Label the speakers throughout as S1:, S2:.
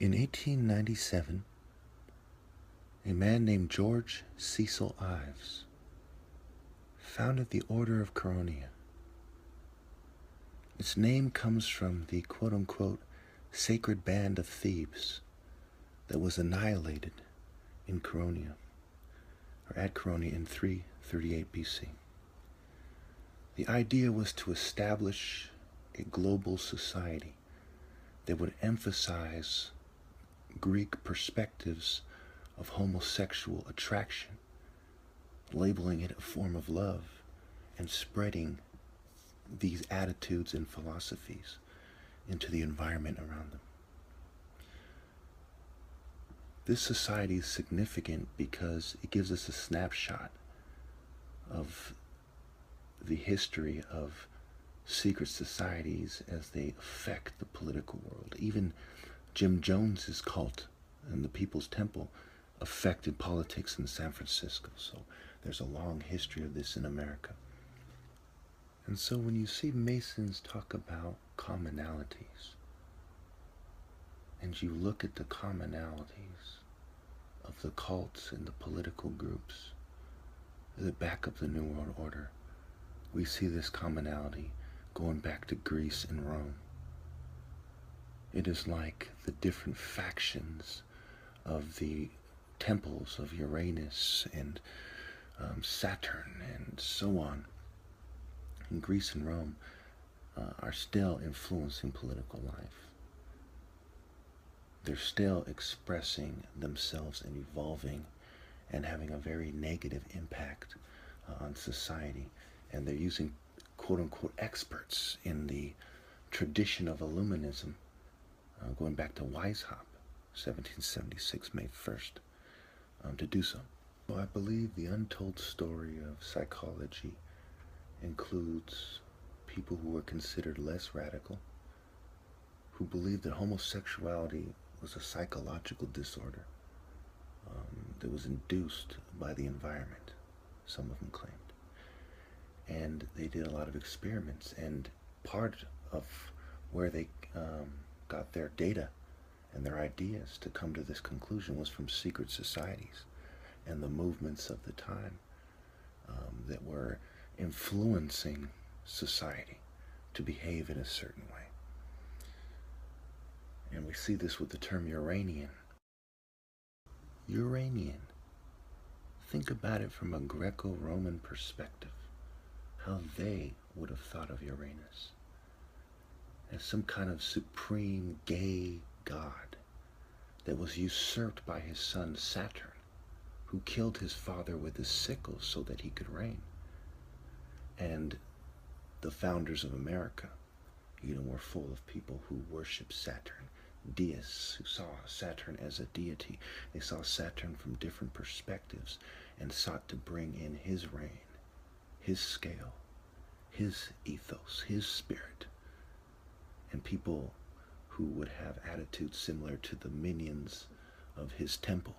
S1: In 1897, a man named George Cecil Ives founded the Order of Caronia. Its name comes from the quote-unquote sacred band of Thebes that was annihilated in Caronia, or at Caronia in 338 BC. The idea was to establish a global society that would emphasize Greek perspectives of homosexual attraction, labeling it a form of love, and spreading these attitudes and philosophies into the environment around them. This society is significant because it gives us a snapshot of the history of secret societies as they affect the political world. Even Jim Jones's cult and the People's Temple affected politics in San Francisco. So there's a long history of this in America. And so when you see Masons talk about commonalities, and you look at the commonalities of the cults and the political groups that back up the New World Order, we see this commonality going back to Greece and Rome. It is like the different factions of the temples of Uranus and Saturn and so on in Greece and Rome are still influencing political life. They're still expressing themselves and evolving and having a very negative impact on society. And they're using quote-unquote experts in the tradition of Illuminism, going back to Weishaupt, 1776, May 1st, to do so. So I believe the untold story of psychology includes people who were considered less radical, who believed that homosexuality was a psychological disorder that was induced by the environment, some of them claimed. And they did a lot of experiments, and part of where they got their data and their ideas to come to this conclusion was from secret societies and the movements of the time that were influencing society to behave in a certain way. And we see this with the term Uranian. Uranian. Think about it from a Greco-Roman perspective, how they would have thought of Uranus as some kind of supreme gay god that was usurped by his son Saturn, who killed his father with his sickle so that he could reign. And the founders of America, were full of people who worshiped Saturn, deists who saw Saturn as a deity. They saw Saturn from different perspectives and sought to bring in his reign, his scale, his ethos, his spirit, and people who would have attitudes similar to the minions of his temple.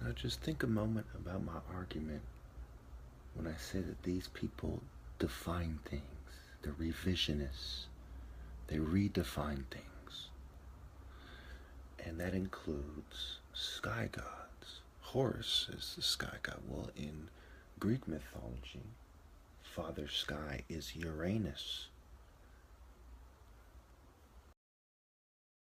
S1: Now just think a moment about my argument when I say that these people define things. They're revisionists. They redefine things. And that includes sky gods. Horus is the sky god. Well, in Greek mythology, Father Sky is Uranus.